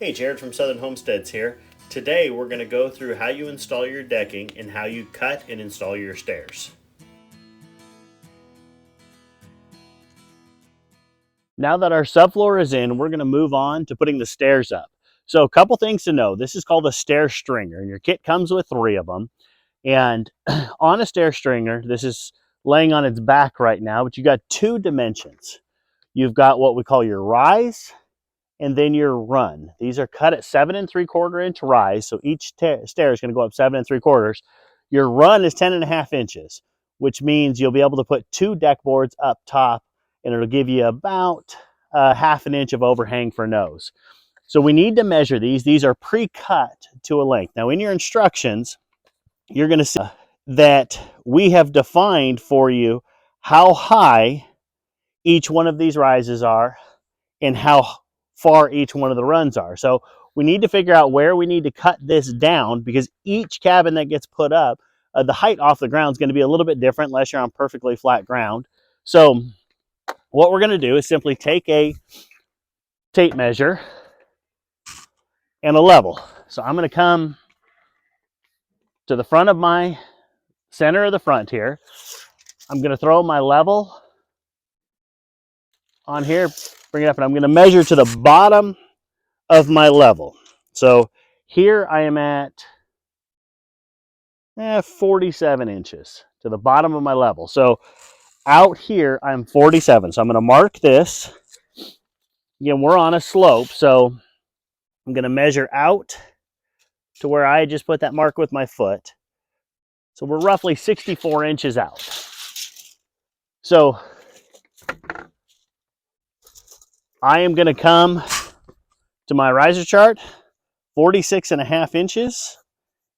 Hey, Jared from Southern Homesteads here. Today we're going to go through how you install your decking and how you cut and install your stairs. Now that our subfloor is in, we're going to move on to putting the stairs up. So a couple things to know. This is called a stair stringer, and your kit comes with 3 of them. And on a stair stringer, this is laying on its back right now, but you got 2 dimensions. You've got what we call your rise and then your run. These are cut at 7 3/4 inch rise, so each stair is going to go up 7 3/4. Your run is 10.5 inches, which means you'll be able to put 2 deck boards up top, and it'll give you about 1/2 an inch of overhang for nose. So we need to measure these. These are pre-cut to a length. Now in your instructions, you're going to see that we have defined for you how high each one of these rises are and how far each one of the runs are. So we need to figure out where we need to cut this down, because each cabin that gets put up, the height off the ground is going to be a little bit different unless you're on perfectly flat ground. So what we're going to do is simply take a tape measure and a level. So I'm going to come to the front of my center of the front here. I'm going to throw my level on here, bring it up, and I'm going to measure to the bottom of my level. So here I am at 47 inches to the bottom of my level. So out here I'm 47. So I'm going to mark this. Again, we're on a slope, so I'm going to measure out to where I just put that mark with my foot. So we're roughly 64 inches out. So I am going to come to my riser chart. 46.5 inches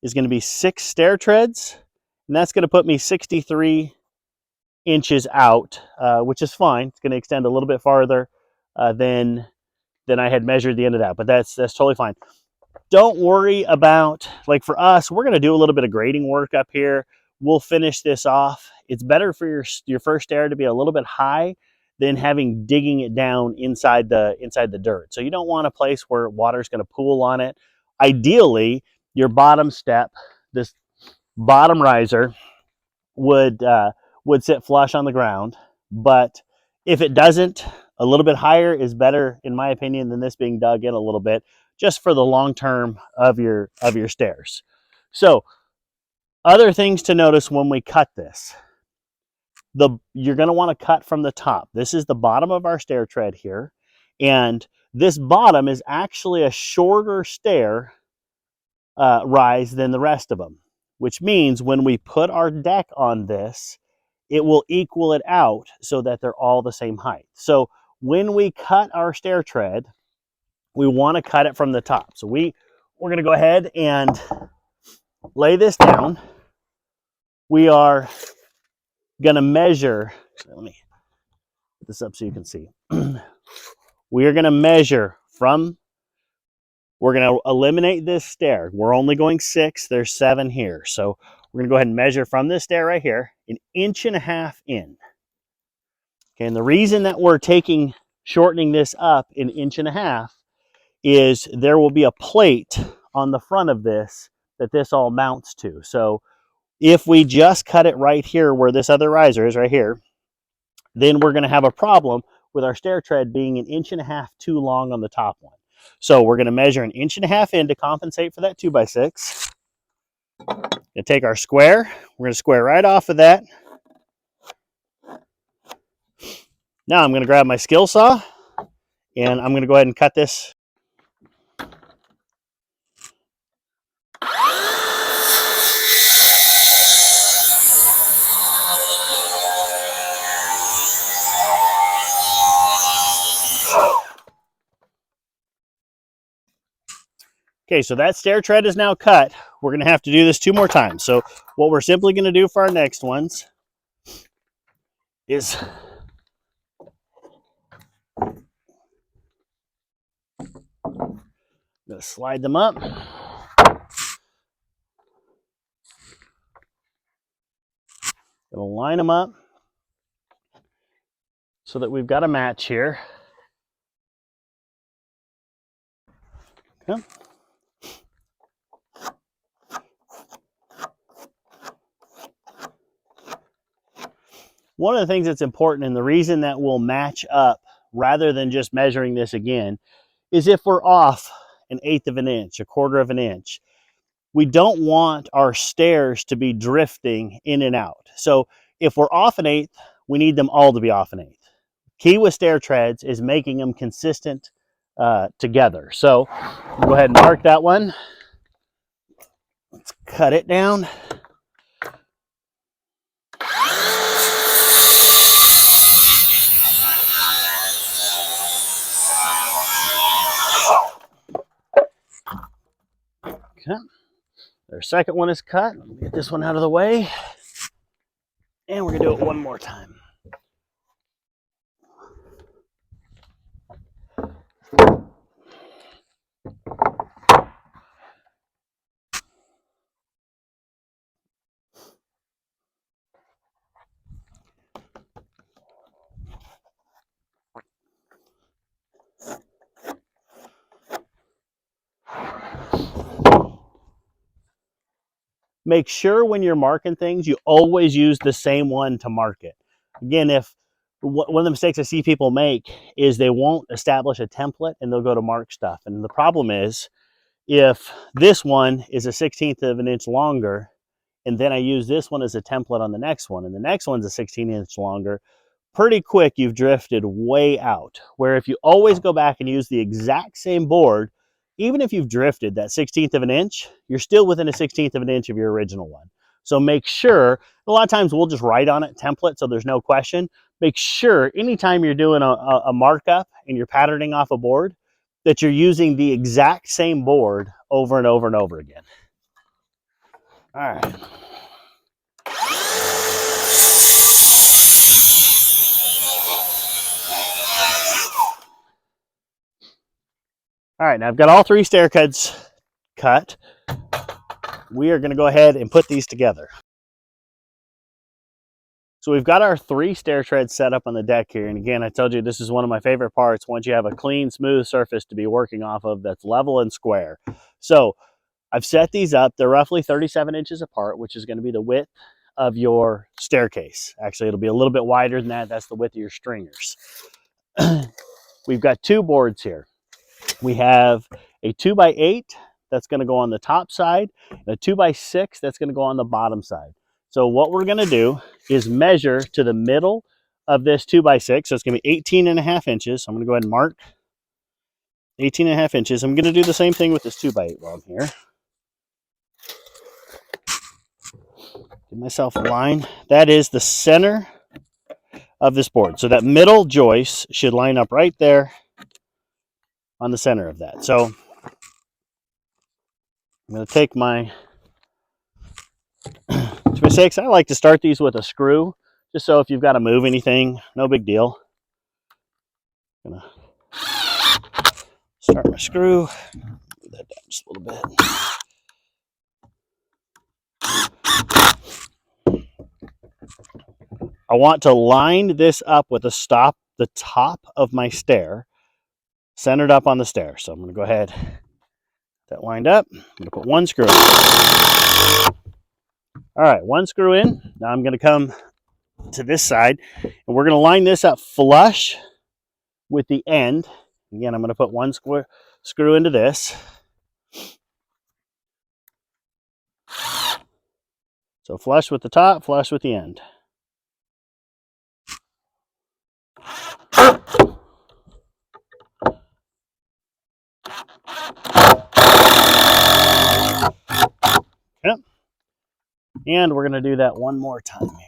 is going to be 6 stair treads, and that's going to put me 63 inches out, which is fine. It's going to extend a little bit farther than I had measured the end of that, but that's totally fine. Don't worry about, like for us, we're going to do a little bit of grading work up here. We'll finish this off. It's better for your first stair to be a little bit high than digging it down inside the dirt. So you don't want a place where water's going to pool on it. Ideally, your bottom step, this bottom riser, would sit flush on the ground. But if it doesn't, a little bit higher is better, in my opinion, than this being dug in a little bit, just for the long term of your stairs. So other things to notice when we cut this. You're going to want to cut from the top. This is the bottom of our stair tread here, and this bottom is actually a shorter stair rise than the rest of them, which means when we put our deck on this, it will equal it out so that they're all the same height. So when we cut our stair tread, we want to cut it from the top. So we're going to go ahead and lay this down. We are going to measure, let me put this up so you can see. We are going to measure we're going to eliminate this stair. We're only going 6, there's 7 here. So we're going to go ahead and measure from this stair right here, 1.5 inches in. Okay, and the reason that we're shortening this up 1.5 inches is there will be a plate on the front of this that this all mounts to. So if we just cut it right here where this other riser is right here, then we're going to have a problem with our stair tread being 1.5 inches too long on the top one. So we're going to measure 1.5 inches in to compensate for that 2x6. Gonna take our square. We're going to square right off of that. Now I'm going to grab my skill saw, and I'm going to go ahead and cut this. Okay, so that stair tread is now cut. We're going to have to do this 2 more times. So what we're simply going to do for our next ones is I'm going to slide them up. Going to line them up so that we've got a match here. Okay. One of the things that's important, and the reason that we'll match up rather than just measuring this again, is if we're off 1/8 of an inch, 1/4 of an inch, we don't want our stairs to be drifting in and out. So if we're off 1/8, we need them all to be off 1/8. Key with stair treads is making them consistent together. So we'll go ahead and mark that one. Let's cut it down. Okay. Our second one is cut. Let me get this one out of the way. And we're going to do it one more time. Make sure when you're marking things, you always use the same one to mark it. Again, if one of the mistakes I see people make is they won't establish a template and they'll go to mark stuff. And the problem is, if this one is a 1/16 of an inch longer, and then I use this one as a template on the next one, and the next one's a 16 inch longer, pretty quick you've drifted way out. Where if you always go back and use the exact same board, even if you've drifted that 1/16 of an inch, you're still within a 1/16 of an inch of your original one. So make sure, a lot of times we'll just write on it template so there's no question. Make sure anytime you're doing a markup and you're patterning off a board, that you're using the exact same board over and over and over again. All right. All right, now I've got all 3 stair cuts cut. We are going to go ahead and put these together. So we've got our 3 stair treads set up on the deck here. And again, I told you this is one of my favorite parts once you have a clean, smooth surface to be working off of that's level and square. So I've set these up. They're roughly 37 inches apart, which is going to be the width of your staircase. Actually, it'll be a little bit wider than that. That's the width of your stringers. We've got 2 boards here. We have a 2x8 that's going to go on the top side, and a 2x6 that's going to go on the bottom side. So what we're going to do is measure to the middle of this 2x6. So it's going to be 18.5 inches. So I'm going to go ahead and mark 18.5 inches. I'm going to do the same thing with this 2x8 while I'm here. Give myself a line. That is the center of this board. So that middle joist should line up right there on the center of that. So I'm going to take my 2x6. I like to start these with a screw, just so if you've got to move anything, no big deal. I'm going to start my screw. Move that down just a little bit. I want to line this up with the top of my stair, centered up on the stair. So I'm going to go ahead, that lined up. I'm going to put 1 screw in. All right, 1 screw in. Now I'm going to come to this side, and we're going to line this up flush with the end. Again, I'm going to put 1 screw into this. So flush with the top, flush with the end. Yep. And we're going to do that one more time here.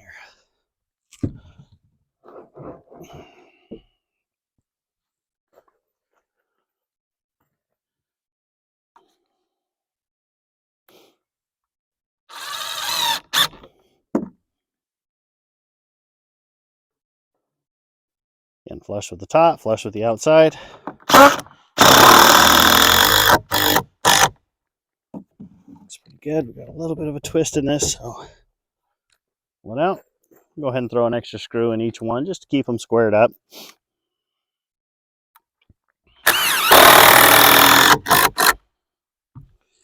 And flush with the top, flush with the outside. That's pretty good. We got a little bit of a twist in this, so pull it out. Go ahead and throw an extra screw in each one just to keep them squared up.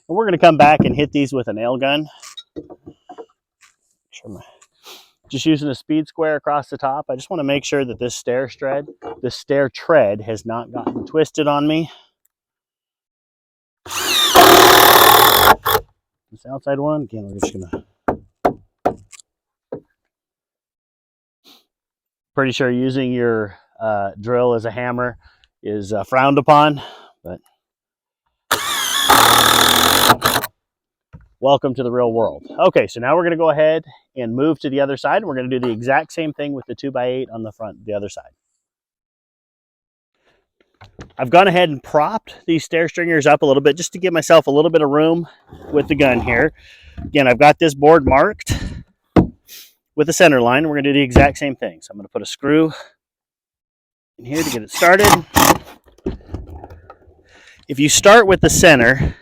And we're going to come back and hit these with a nail gun. Just using a speed square across the top. I just want to make sure that this stair tread has not gotten twisted on me. This outside one, again, we're just going to... Pretty sure using your drill as a hammer is frowned upon, but welcome to the real world. Okay, so now we're going to go ahead and move to the other side. We're going to do the exact same thing with the 2x8 on the front, the other side. I've gone ahead and propped these stair stringers up a little bit just to give myself a little bit of room with the gun here. Again, I've got this board marked with a center line. We're going to do the exact same thing. So I'm going to put a screw in here to get it started. If you start with the center,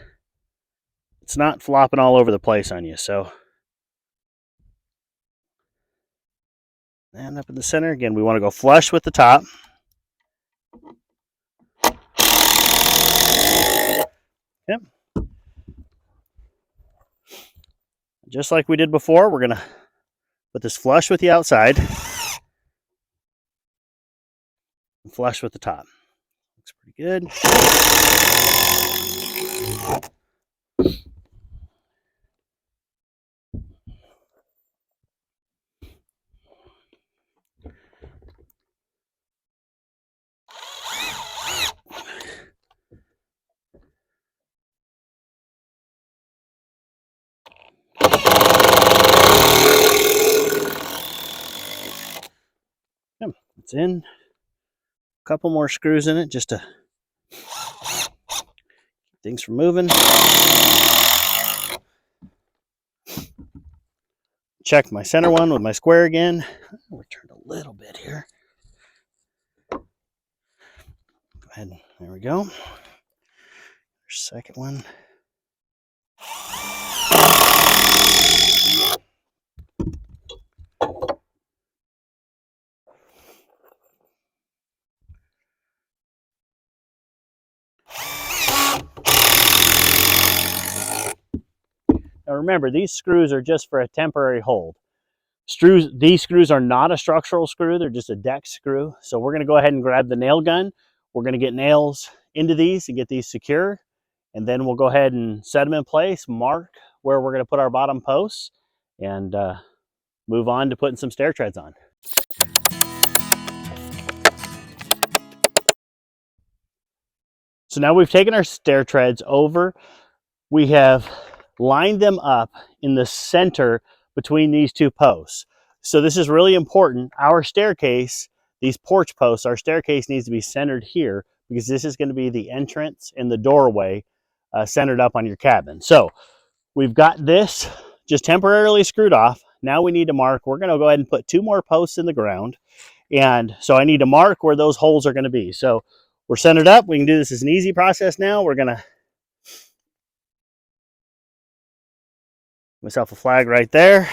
it's not flopping all over the place on you. So, and up in the center, again, we want to go flush with the top. Yep. Just like we did before, we're going to put this flush with the outside and flush with the top. Looks pretty good. It's in. A couple more screws in it just to keep things from moving. Check my center one with my square again. I'll return a little bit here. Go ahead. There we go. Second one. Now remember, these screws are just for a temporary hold. These screws are not a structural screw, they're just a deck screw. So we're going to go ahead and grab the nail gun. We're going to get nails into these and get these secure. And then we'll go ahead and set them in place, mark where we're going to put our bottom posts, and move on to putting some stair treads on. So now we've taken our stair treads over. We have lined them up in the center between these two posts. So this is really important. Our staircase, these porch posts, our staircase needs to be centered here because this is going to be the entrance and the doorway centered up on your cabin. So we've got this just temporarily screwed off. Now we need to mark. We're going to go ahead and put 2 more posts in the ground. And so I need to mark where those holes are going to be. So we're centered up. We can do this as an easy process now. We're going to myself a flag right there.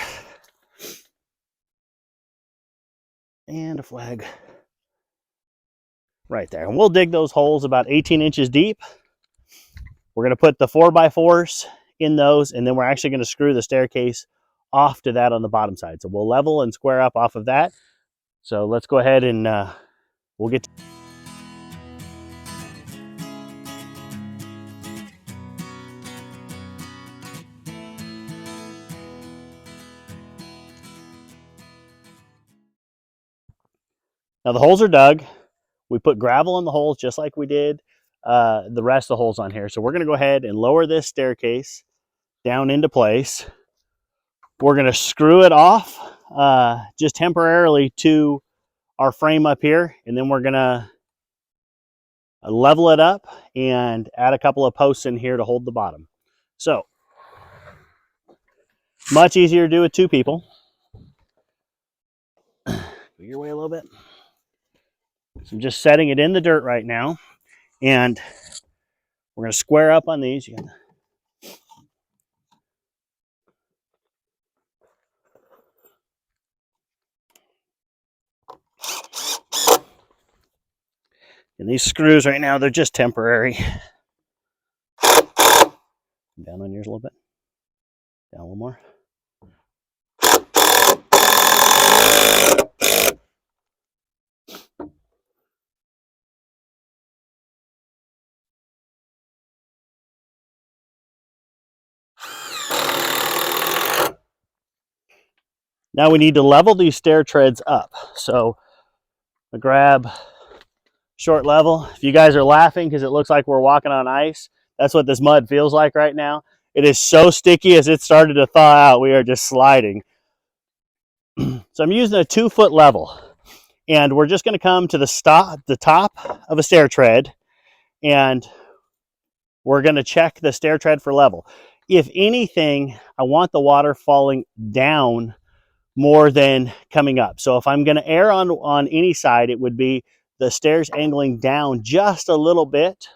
And a flag right there. And we'll dig those holes about 18 inches deep. We're going to put the 4x4s in those, and then we're actually going to screw the staircase off to that on the bottom side. So we'll level and square up off of that. So let's go ahead and we'll get to now the holes are dug. We put gravel in the holes just like we did the rest of the holes on here. So we're going to go ahead and lower this staircase down into place. We're going to screw it off just temporarily to our frame up here, and then we're going to level it up and add a couple of posts in here to hold the bottom. So much easier to do with 2 people. Go your way a little bit. So I'm just setting it in the dirt right now, and we're going to square up on these. And these screws right now, they're just temporary. Down on yours a little bit. Down a little more. Now we need to level these stair treads up. So I grab short level. If you guys are laughing because it looks like we're walking on ice, that's what this mud feels like right now. It is so sticky. As it started to thaw out, we are just sliding. So I'm using a 2-foot level, and we're just going to come to the top of a stair tread, and we're going to check the stair tread for level. If anything, I want the water falling down more than coming up. So if I'm going to err on any side, it would be the stairs angling down just a little bit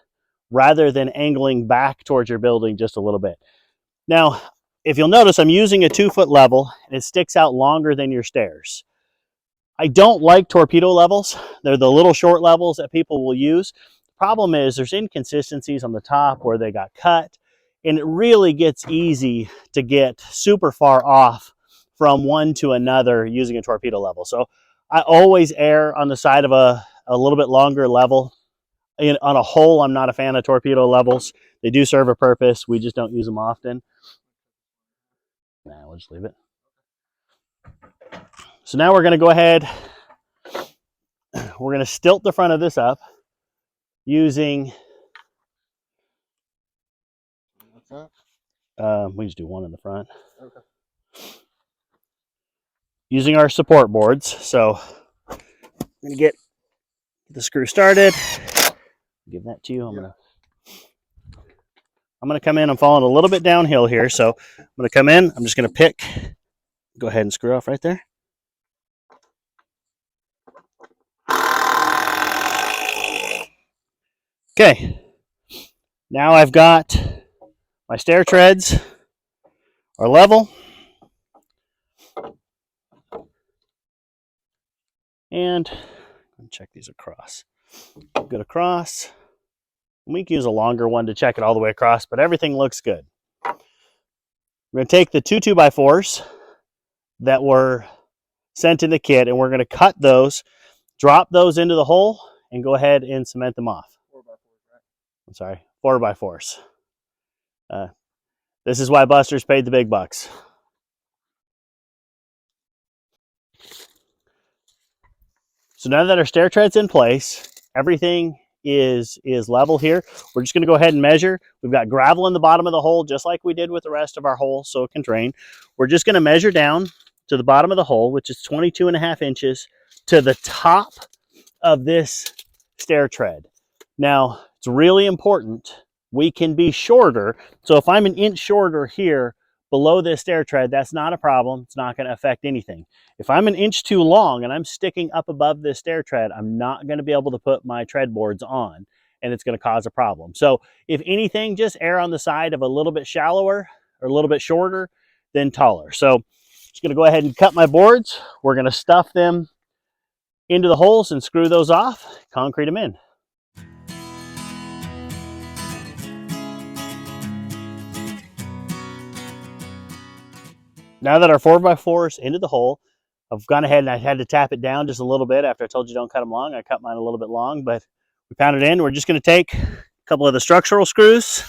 rather than angling back towards your building just a little bit. Now, if you'll notice, I'm using a 2-foot level, and it sticks out longer than your stairs. I don't like torpedo levels. They're the little short levels that people will use. The problem is there's inconsistencies on the top where they got cut, and it really gets easy to get super far off from one to another using a torpedo level. So I always err on the side of a little bit longer level. On a whole, I'm not a fan of torpedo levels. They do serve a purpose. We just don't use them often. Nah, we'll just leave it. So now we're going to go ahead. We're going to stilt the front of this up using, what's that? We just do one in the front. Okay. Using our support boards. So I'm going to get the screw started. Give that to you. I'm going to come in. I'm falling a little bit downhill here. So I'm going to come in. I'm just going to pick. Go ahead and screw off right there. Okay. Now I've got my stair treads are level. And check these across. Good across. We can use a longer one to check it all the way across, but everything looks good. We're going to take the 2 2x4s that were sent in the kit, and we're going to cut those, drop those into the hole, and go ahead and cement them off. 4x4s, right? I'm sorry, 4x4s. This is why Buster's paid the big bucks. So now that our stair tread's in place, everything is level here. We're just going to go ahead and measure. We've got gravel in the bottom of the hole, just like we did with the rest of our hole, so it can drain. We're just going to measure down to the bottom of the hole, which is 22.5 inches, to the top of this stair tread. Now, it's really important we can be shorter. So if I'm an inch shorter here below this stair tread, that's not a problem. It's not going to affect anything. If I'm an inch too long and I'm sticking up above this stair tread, I'm not going to be able to put my tread boards on, and it's going to cause a problem. So if anything, just err on the side of a little bit shallower or a little bit shorter than taller. So I'm just going to go ahead and cut my boards. We're going to stuff them into the holes and screw those off, concrete them in. Now that our 4x4 is into the hole, I've gone ahead and I had to tap it down just a little bit after I told you don't cut them long. I cut mine a little bit long, but we pounded it in. We're just going to take a couple of the structural screws.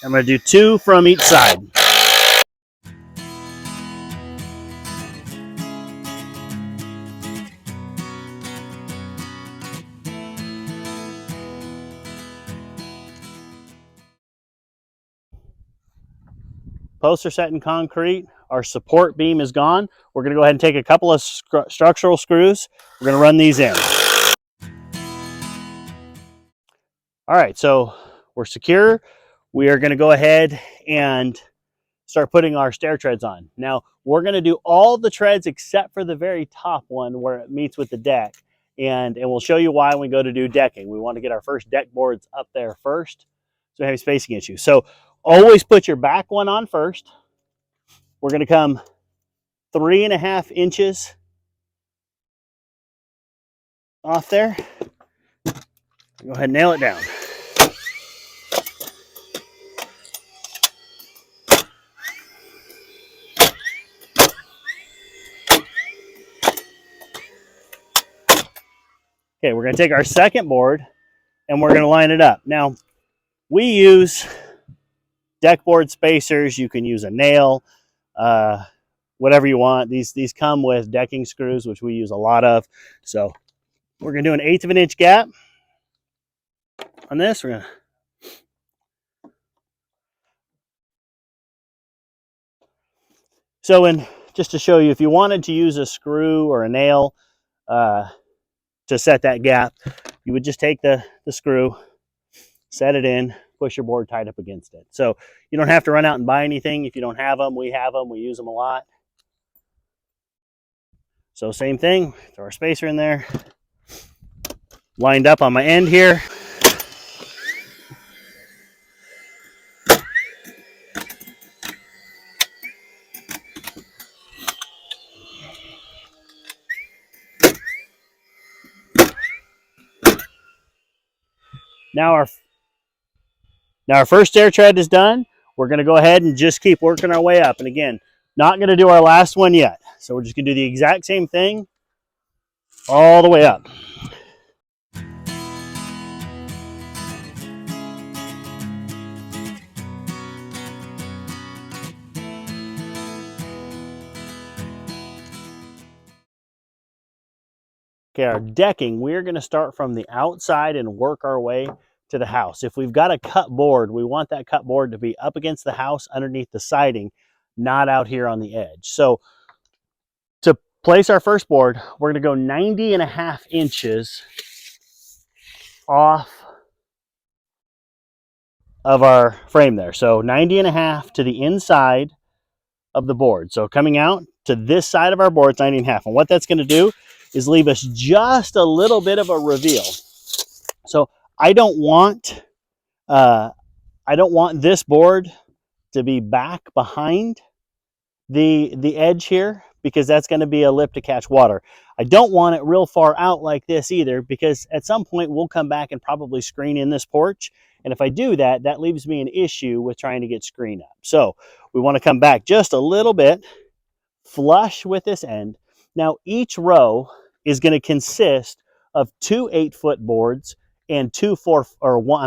I'm going to do 2 from each side. Posts are set in concrete. Our support beam is gone. We're going to go ahead and take a couple of structural screws. We're going to run these in. All right, so we're secure. We are going to go ahead and start putting our stair treads on. Now, we're going to do all the treads except for the very top one where it meets with the deck. And we'll show you why when we go to do decking. We want to get our first deck boards up there first, so we have spacing issues. So always put your back one on first. We're going to come 3.5 inches off there. Go ahead and nail it down. Okay, we're going to take our second board and we're going to line it up. Now, we use deck board spacers. You can use a nail, whatever you want. These come with decking screws, which we use a lot of. So we're going to do an 1/8 of an inch gap on this. We're going to just to show you, if you wanted to use a screw or a nail to set that gap, you would just take the screw, set it in, push your board tight up against it. So you don't have to run out and buy anything if you don't have them. We have them. We use them a lot. So same thing, throw our spacer in there, lined up on my end here. Now our first stair tread is done. We're going to go ahead and just keep working our way up. And again, not going to do our last one yet. So we're just going to do the exact same thing all the way up. Okay, our decking, we're going to start from the outside and work our way to the house. If we've got a cut board, we want that cut board to be up against the house underneath the siding, not out here on the edge. So to place our first board, we're going to go 90.5 inches off of our frame there. So 90.5 to the inside of the board. So coming out to this side of our board, it's 90.5. And what that's going to do is leave us just a little bit of a reveal. So I don't want this board to be back behind the edge here, because that's going to be a lip to catch water. I don't want it real far out like this either, because at some point we'll come back and probably screen in this porch. And if I do that, that leaves me an issue with trying to get screen up. So we want to come back just a little bit, flush with this end. Now each row is going to consist of 2 8-foot boards and one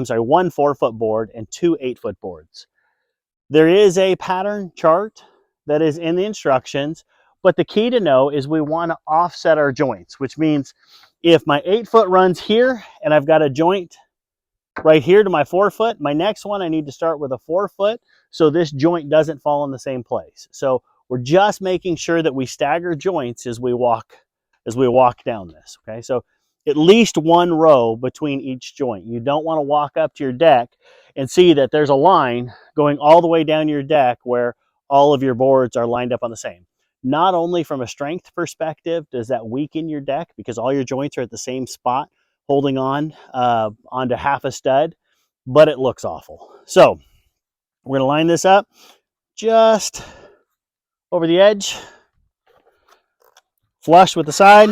4-foot board and 2 8-foot boards. There is a pattern chart that is in the instructions, but the key to know is we want to offset our joints, which means if my 8-foot runs here and I've got a joint right here to my 4-foot, my next one I need to start with a 4-foot so this joint doesn't fall in the same place. So we're just making sure that we stagger joints as we walk down this. Okay, so at least one row between each joint. You don't want to walk up to your deck and see that there's a line going all the way down your deck where all of your boards are lined up on the same. Not only from a strength perspective does that weaken your deck, because all your joints are at the same spot holding on onto half a stud, but it looks awful. So we're going to line this up just over the edge, flush with the side,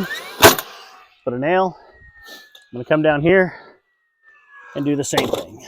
put a nail. I'm going to come down here and do the same thing.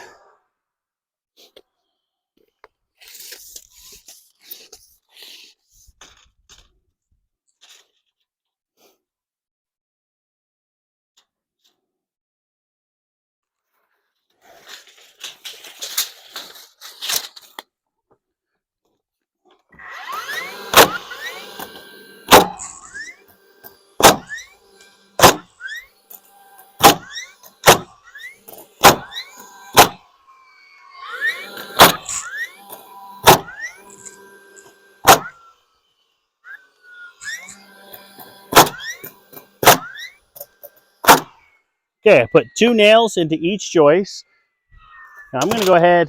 Okay, I put 2 nails into each joist. Now I'm going to go ahead.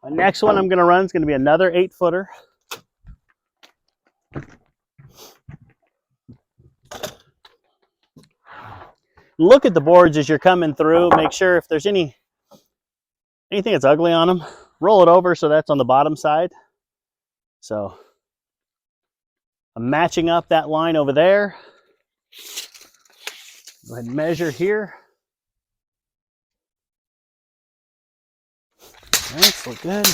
The next one I'm going to run is going to be another 8-footer. Look at the boards as you're coming through. Make sure if there's anything that's ugly on them, roll it over so that's on the bottom side. So I'm matching up that line over there. Go ahead and measure here. All right, look good.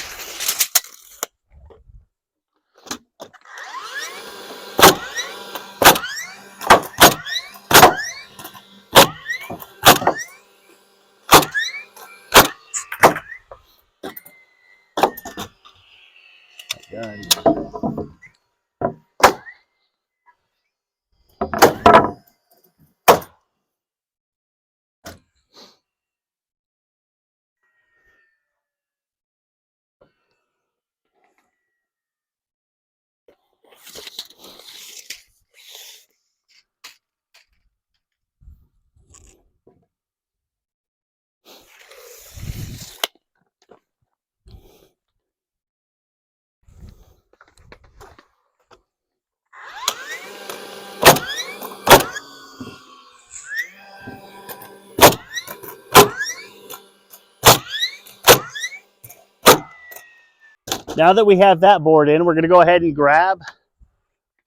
Now that we have that board in, we're going to go ahead and grab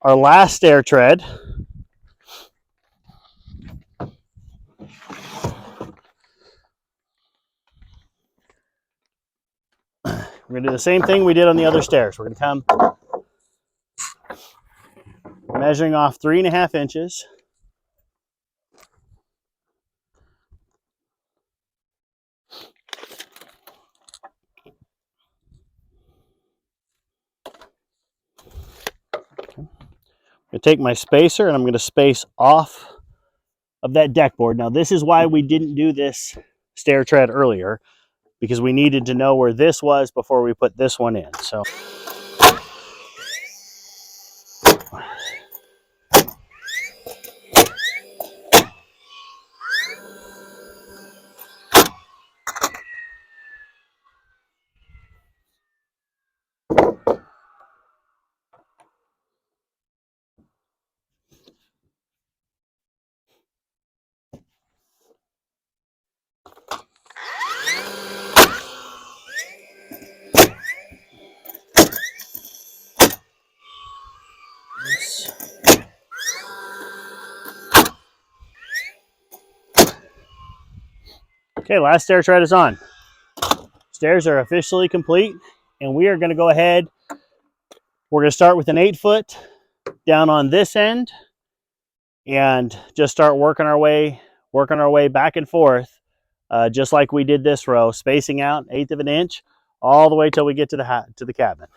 our last stair tread. We're going to do the same thing we did on the other stairs. We're going to come measuring off 3.5 inches. I'm going to take my spacer and I'm going to space off of that deck board. Now this is why we didn't do this stair tread earlier, because we needed to know where this was before we put this one in. So okay, last stair tread is on. Stairs are officially complete, and we are going to go ahead. We're going to start with an 8-foot down on this end and just start working our way back and forth, just like we did this row, spacing out 1/8 of an inch all the way till we get to the cabin.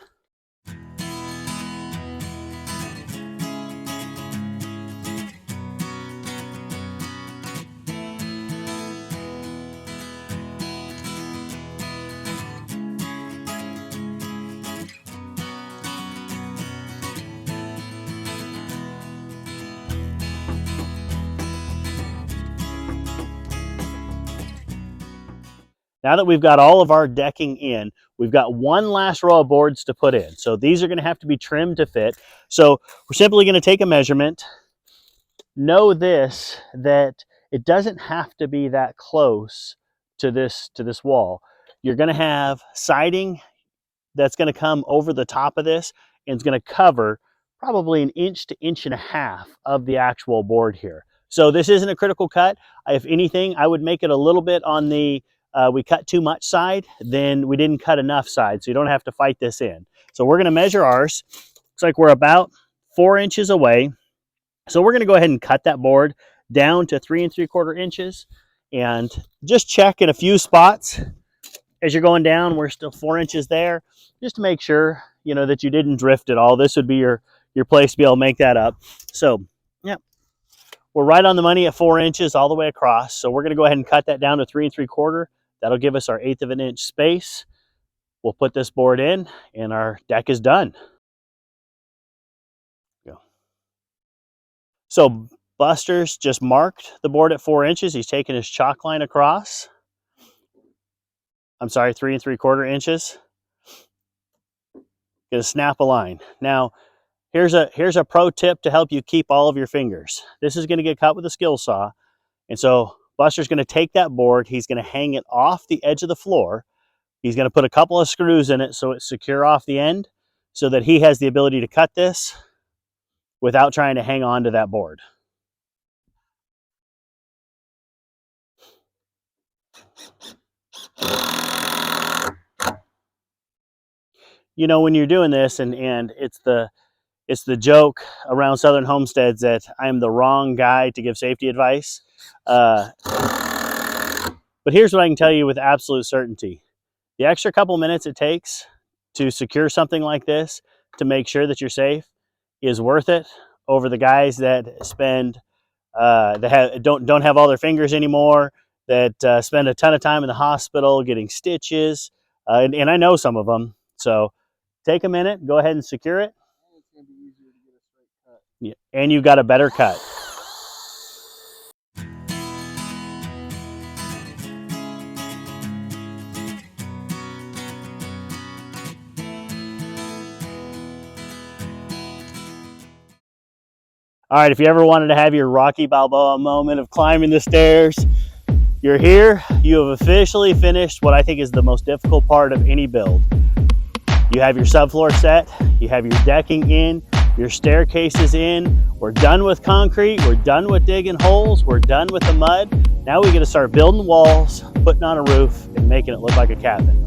Now that we've got all of our decking in, we've got one last row of boards to put in. So these are going to have to be trimmed to fit. So we're simply going to take a measurement. Know this, that it doesn't have to be that close to this wall. You're going to have siding that's going to come over the top of this, and it's going to cover probably 1 inch to 1.5 inches of the actual board here. So this isn't a critical cut. If anything, I would make it a little bit on the we cut too much side, then we didn't cut enough side, so you don't have to fight this in. So we're going to measure ours. Looks like we're about 4 inches away. So we're going to go ahead and cut that board down to 3 3/4 inches, and just check in a few spots as you're going down. We're still 4 inches there, just to make sure, you know, that you didn't drift at all. This would be your place to be able to make that up. So yeah, we're right on the money at 4 inches all the way across. So we're going to go ahead and cut that down to 3 3/4. That'll give us our 1/8 of an inch space. We'll put this board in, and our deck is done. Go. So Buster's just marked the board at 4 inches. He's taken his chalk line across. I'm sorry, 3 3/4 inches. Gonna snap a line. Now, here's a pro tip to help you keep all of your fingers. This is gonna get cut with a skill saw, and so Buster's going to take that board, he's going to hang it off the edge of the floor. He's going to put a couple of screws in it so it's secure off the end, so that he has the ability to cut this without trying to hang on to that board. You know, when you're doing this, and it's the joke around Southern Homesteads that I'm the wrong guy to give safety advice. But here's what I can tell you with absolute certainty. The extra couple minutes it takes to secure something like this, to make sure that you're safe, is worth it over the guys that spend, don't have all their fingers anymore, that spend a ton of time in the hospital getting stitches. And I know some of them. So take a minute, go ahead and secure it. It's going to be easier to get a straight cut. Yeah, and you've got a better cut. All right, if you ever wanted to have your Rocky Balboa moment of climbing the stairs, you're here. You have officially finished what I think is the most difficult part of any build. You have your subfloor set, you have your decking in, your staircases in. We're done with concrete, we're done with digging holes, we're done with the mud. Now we got to start building walls, putting on a roof, and making it look like a cabin.